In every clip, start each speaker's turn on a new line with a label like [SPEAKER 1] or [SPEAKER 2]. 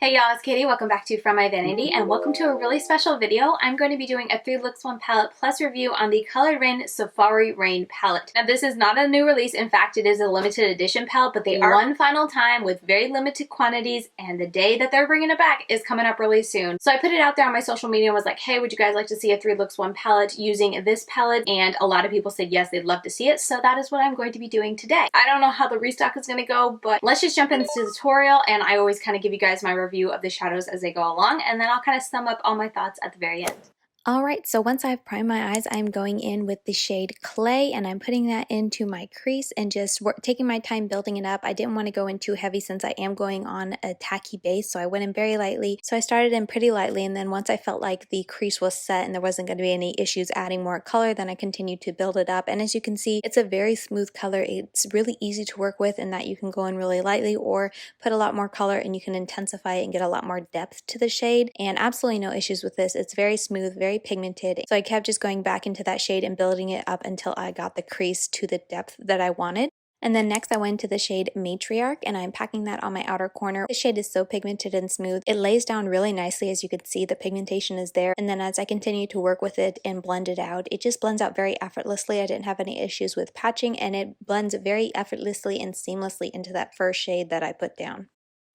[SPEAKER 1] Hey y'all, it's Katie. Welcome back to From My Vanity and welcome to a really special video. I'm going to be doing a 3 looks 1 palette plus review on the Color Raine Safari Raine palette. Now this is not a new release. In fact, it is a limited edition palette, but they are one final time with very limited quantities, and the day that they're bringing it back is coming up really soon. So I put it out there on my social media and was like, hey, would you guys like to see a 3 looks 1 palette using this palette? And a lot of people said yes, they'd love to see it. So that is what I'm going to be doing today. I don't know how the restock is going to go, but let's just jump into the tutorial, and I always kind of give you guys my review of the shadows as they go along, and then I'll kind of sum up all my thoughts at the very end.
[SPEAKER 2] Alright, so once I've primed my eyes, I'm going in with the shade Clay, and I'm putting that into my crease and just taking my time building it up. I didn't want to go in too heavy since I am going on a tacky base, so I went in very lightly. So I started in pretty lightly, and then once I felt like the crease was set and there wasn't going to be any issues adding more color, then I continued to build it up. And as you can see, it's a very smooth color. It's really easy to work with in that you can go in really lightly or put a lot more color and you can intensify it and get a lot more depth to the shade. And absolutely no issues with this. It's very smooth, very pigmented, so I kept just going back into that shade and building it up until I got the crease to the depth that I wanted. And then next I went to the shade Matriarch, and I'm packing that on my outer corner. The shade is so pigmented and smooth. It lays down really nicely. As you can see, the pigmentation is there. And then as I continue to work with it and blend it out, it just blends out very effortlessly. I didn't have any issues with patching, and it blends very effortlessly and seamlessly into that first shade that I put down.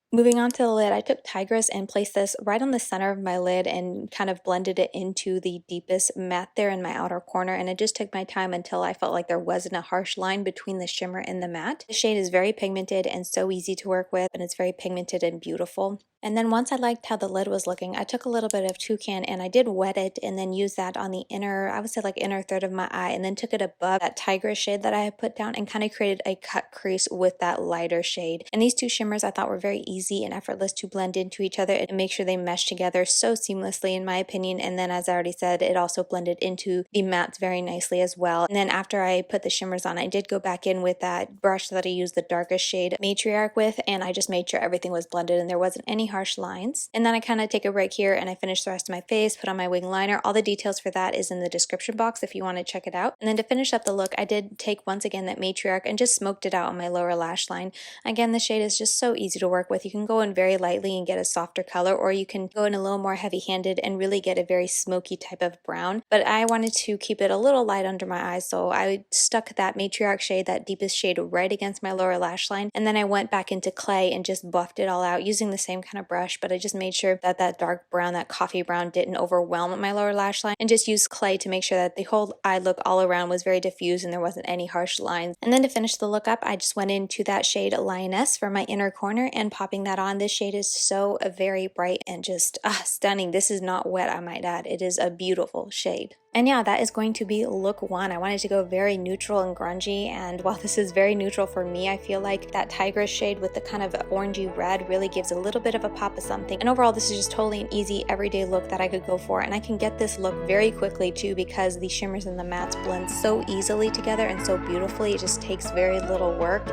[SPEAKER 2] Moving on to the lid, I took Tigress and placed this right on the center of my lid and kind of blended it into the deepest matte there in my outer corner, and I just took my time until I felt like there wasn't a harsh line between the shimmer and the matte. The shade is very pigmented and so easy to work with, and it's very pigmented and beautiful. And then once I liked how the lid was looking, I took a little bit of Toucan and I did wet it and then use that on the inner, I would say like inner third of my eye, and then took it above that Tigress shade that I had put down and kind of created a cut crease with that lighter shade. And these two shimmers I thought were very easy and effortless to blend into each other and make sure they mesh together so seamlessly in my opinion. And then as I already said, it also blended into the mattes very nicely as well. And then after I put the shimmers on, I did go back in with that brush that I used the darkest shade Matriarch with, and I just made sure everything was blended and there wasn't any harsh lines. And then I kind of take a break here and I finish the rest of my face, put on my wing liner. All the details for that is in the description box if you want to check it out. And then to finish up the look, I did take once again that Matriarch and just smoked it out on my lower lash line. Again, the shade is just so easy to work with. You can go in very lightly and get a softer color, or you can go in a little more heavy-handed and really get a very smoky type of brown. But I wanted to keep it a little light under my eyes, so I stuck that Matriarch shade, that deepest shade, right against my lower lash line. And then I went back into Clay and just buffed it all out using the same kind of brush, but I just made sure that that dark brown, that coffee brown, didn't overwhelm my lower lash line, and just used Clay to make sure that the whole eye look all around was very diffused and there wasn't any harsh lines. And then to finish the look up, I just went into that shade Lioness for my inner corner and popping that on. This shade is so very bright and just stunning. This is not wet, I might add. It is a beautiful shade. And yeah, that is going to be look 1. I wanted to go very neutral and grungy, and while this is very neutral for me, I feel like that Tigress shade with the kind of orangey red really gives a little bit of a pop of something. And overall, this is just totally an easy everyday look that I could go for, and I can get this look very quickly too because the shimmers and the mattes blend so easily together and so beautifully. It just takes very little work.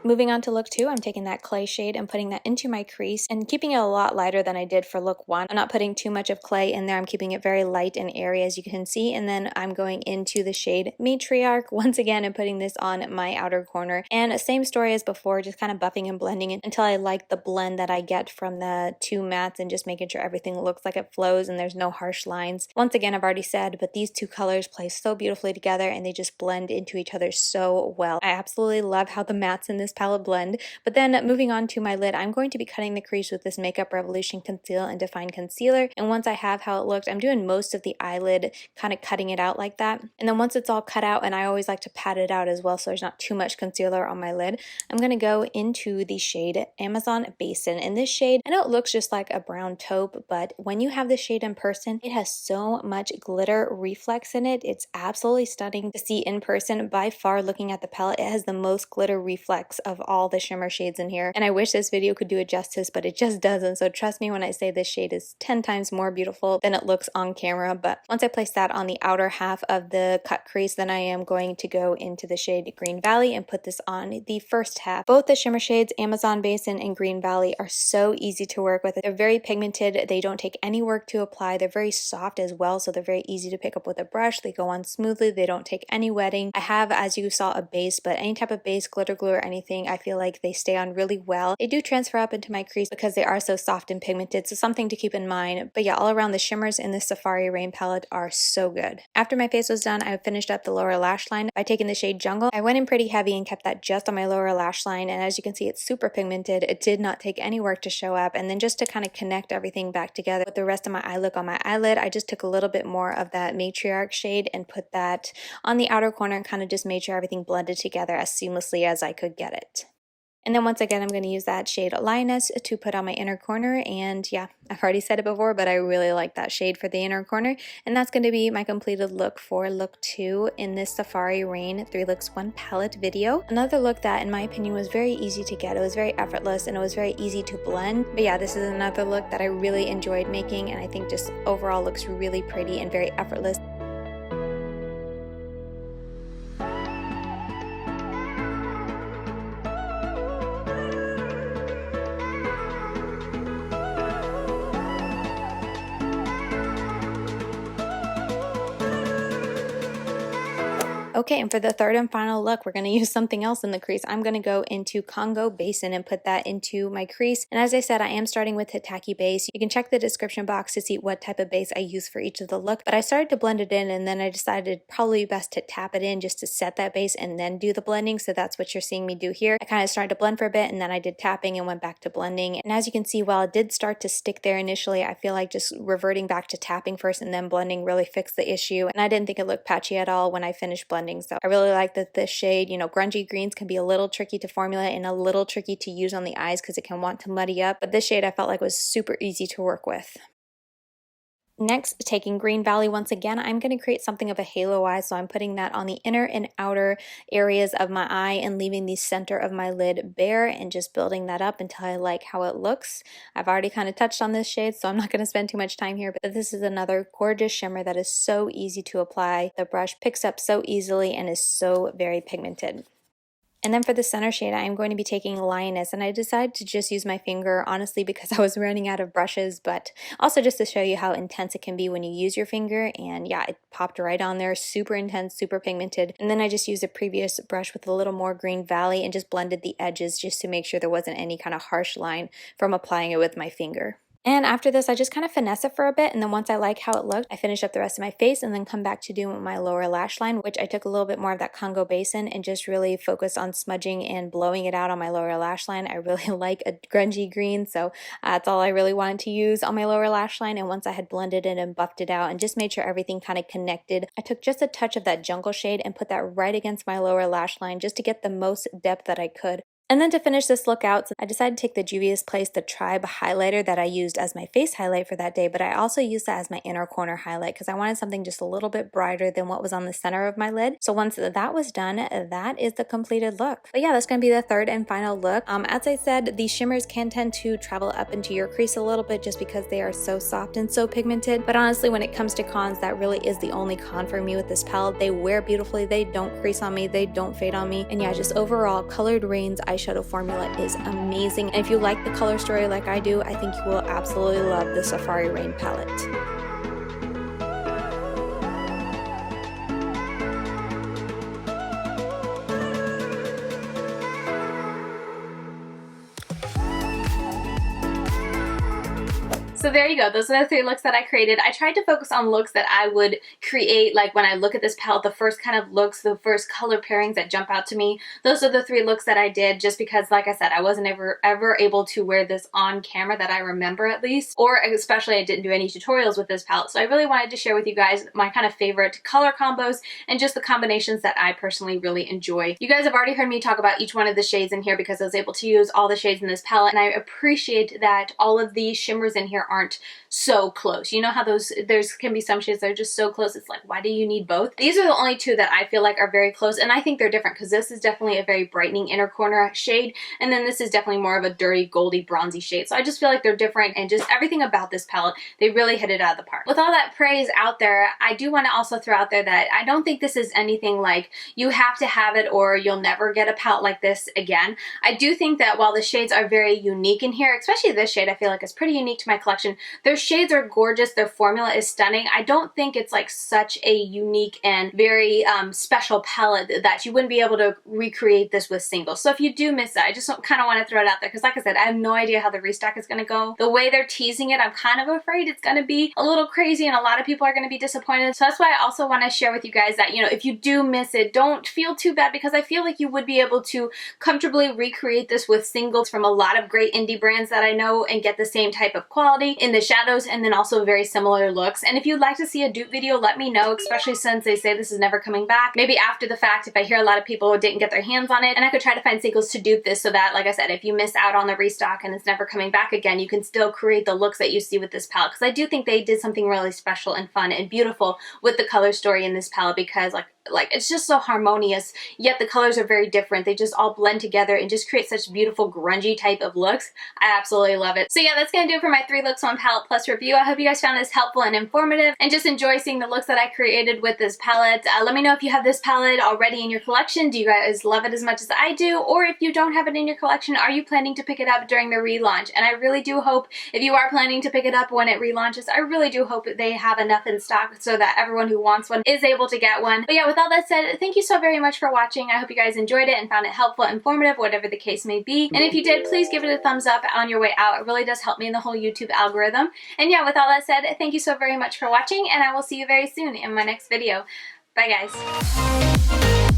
[SPEAKER 2] Moving on to look 2, I'm taking that Clay shade and putting that into my crease and keeping it a lot lighter than I did for look 1. I'm not putting too much of Clay in there. I'm keeping it very light and airy, as you can see. And then I'm going into the shade Matriarch once again and putting this on my outer corner. And same story as before, just kind of buffing and blending it until I like the blend that I get from the two mattes and just making sure everything looks like it flows and there's no harsh lines. Once again, I've already said, but these two colors play so beautifully together and they just blend into each other so well. I absolutely love how the mattes in this palette blend. But then moving on to my lid, I'm going to be cutting the crease with this Makeup Revolution Conceal and Define Concealer. And once I have how it looked, I'm doing most of the eyelid, kind of cutting it out like that. And then once it's all cut out, and I always like to pat it out as well so there's not too much concealer on my lid, I'm going to go into the shade Amazon Basin. And this shade, I know it looks just like a brown taupe, but when you have this shade in person, it has so much glitter reflex in it. It's absolutely stunning to see in person. By far, looking at the palette, it has the most glitter reflex of all the shimmer shades in here, and I wish this video could do it justice, but it just doesn't. So trust me when I say this shade is 10 times more beautiful than it looks on camera. But once I place that on the outer half of the cut crease, then I am going to go into the shade Green Valley and put this on the first half. Both the shimmer shades, Amazon Basin and Green Valley, are so easy to work with. They're very pigmented. They don't take any work to apply. They're very soft as well, so they're very easy to pick up with a brush. They go on smoothly. They don't take any wetting. I have, as you saw, a base, but any type of base, glitter glue or anything, I feel like they stay on really well. They do transfer up into my crease because they are so soft and pigmented, so something to keep in mind. But yeah, all around the shimmers in this Safari Raine palette are so good. After my face was done, I finished up the lower lash line by taking the shade Jungle. I went in pretty heavy and kept that just on my lower lash line, and as you can see, it's super pigmented. It did not take any work to show up. And then just to kind of connect everything back together with the rest of my eye look on my eyelid, I just took a little bit more of that Matriarch shade and put that on the outer corner and kind of just made sure everything blended together as seamlessly as I could get it. And then once again, I'm going to use that shade Lioness to put on my inner corner. And yeah, I've already said it before, but I really like that shade for the inner corner. And that's going to be my completed look for look 2 in this Safari Raine 3 Looks 1 palette video. Another look that, in my opinion, was very easy to get. It was very effortless and it was very easy to blend. But yeah, this is another look that I really enjoyed making, and I think just overall looks really pretty and very effortless. Okay, and for the third and final look, we're going to use something else in the crease. I'm going to go into Congo Basin and put that into my crease. And as I said, I am starting with a tacky base. You can check the description box to see what type of base I use for each of the look. But I started to blend it in, and then I decided probably best to tap it in just to set that base and then do the blending. So that's what you're seeing me do here. I kind of started to blend for a bit, and then I did tapping and went back to blending. And as you can see, while it did start to stick there initially, I feel like just reverting back to tapping first and then blending really fixed the issue. And I didn't think it looked patchy at all when I finished blending. So I really like that this shade, you know, grungy greens can be a little tricky to formulate and a little tricky to use on the eyes because it can want to muddy up. But this shade I felt like was super easy to work with. Next, taking Green Valley once again, I'm going to create something of a halo eye, so I'm putting that on the inner and outer areas of my eye and leaving the center of my lid bare and just building that up until I like how it looks. I've already kind of touched on this shade, so I'm not going to spend too much time here, but this is another gorgeous shimmer that is so easy to apply. The brush picks up so easily and is so very pigmented. And then for the center shade, I am going to be taking Lioness, and I decided to just use my finger, honestly, because I was running out of brushes, but also just to show you how intense it can be when you use your finger. And yeah, it popped right on there, super intense, super pigmented. And then I just used a previous brush with a little more Green Valley and just blended the edges just to make sure there wasn't any kind of harsh line from applying it with my finger. And after this, I just kind of finesse it for a bit, and then once I like how it looked, I finish up the rest of my face and then come back to doing my lower lash line, which I took a little bit more of that Congo Basin and just really focused on smudging and blowing it out on my lower lash line. I really like a grungy green, so that's all I really wanted to use on my lower lash line. And once I had blended it and buffed it out and just made sure everything kind of connected, I took just a touch of that Jungle shade and put that right against my lower lash line just to get the most depth that I could. And then to finish this look out, I decided to take the Juvia's Place, the Tribe highlighter that I used as my face highlight for that day, but I also used that as my inner corner highlight because I wanted something just a little bit brighter than what was on the center of my lid. So once that was done, that is the completed look. But yeah, that's going to be the third and final look. As I said, these shimmers can tend to travel up into your crease a little bit just because they are so soft and so pigmented. But honestly, when it comes to cons, that really is the only con for me with this palette. They wear beautifully, they don't crease on me, they don't fade on me. And yeah, just overall, Colored Raine's eyeshadow formula is amazing. And if you like the color story like I do, I think you will absolutely love the Safari Raine palette.
[SPEAKER 1] So there you go. Those are the 3 looks that I created. I tried to focus on looks that I would create, like when I look at this palette, the first kind of looks, the first color pairings that jump out to me. Those are the 3 looks that I did just because, like I said, I wasn't ever able to wear this on camera that I remember at least, or especially I didn't do any tutorials with this palette. So I really wanted to share with you guys my kind of favorite color combos and just the combinations that I personally really enjoy. You guys have already heard me talk about each one of the shades in here because I was able to use all the shades in this palette, and I appreciate that all of the shimmers in here aren't so close. You know how there's can be some shades that are just so close, it's like, why do you need both? These are the only two that I feel like are very close, and I think they're different because this is definitely a very brightening inner corner shade, and then this is definitely more of a dirty, goldy, bronzy shade. So I just feel like they're different, and just everything about this palette, they really hit it out of the park. With all that praise out there, I do want to also throw out there that I don't think this is anything like you have to have it or you'll never get a palette like this again. I do think that while the shades are very unique in here, especially this shade I feel like is pretty unique to my collection, their shades are gorgeous, their formula is stunning. I don't think it's like such a unique and very special palette that you wouldn't be able to recreate this with singles. So if you do miss it, I just kind of want to throw it out there because like I said, I have no idea how the restock is going to go. The way they're teasing it, I'm kind of afraid it's going to be a little crazy and a lot of people are going to be disappointed. So that's why I also want to share with you guys that, you know, if you do miss it, don't feel too bad because I feel like you would be able to comfortably recreate this with singles from a lot of great indie brands that I know and get the same type of quality in the shadows and then also very similar looks. And if you'd like to see a dupe video, let me know, especially since they say this is never coming back. Maybe after the fact, if I hear a lot of people didn't get their hands on it, and I could try to find singles to dupe this so that, like I said, if you miss out on the restock and it's never coming back again, you can still create the looks that you see with this palette. Because I do think they did something really special and fun and beautiful with the color story in this palette because like it's just so harmonious, yet the colors are very different. They just all blend together and just create such beautiful grungy type of looks. I absolutely love it. So yeah, that's gonna do it for my 3 looks 1 palette plus review. I hope you guys found this helpful and informative and just enjoy seeing the looks that I created with this palette. Let me know if you have this palette already in your collection. Do you guys love it as much as I do? Or if you don't have it in your collection, are you planning to pick it up during the relaunch? And I really do hope, if you are planning to pick it up when it relaunches, I really do hope that they have enough in stock so that everyone who wants one is able to get one. But yeah, with all that said, thank you so very much for watching. I hope you guys enjoyed it and found it helpful, informative, whatever the case may be. And if you did, please give it a thumbs up on your way out. It really does help me in the whole YouTube algorithm. And yeah, with all that said, thank you so very much for watching, and I will see you very soon in my next video. Bye guys.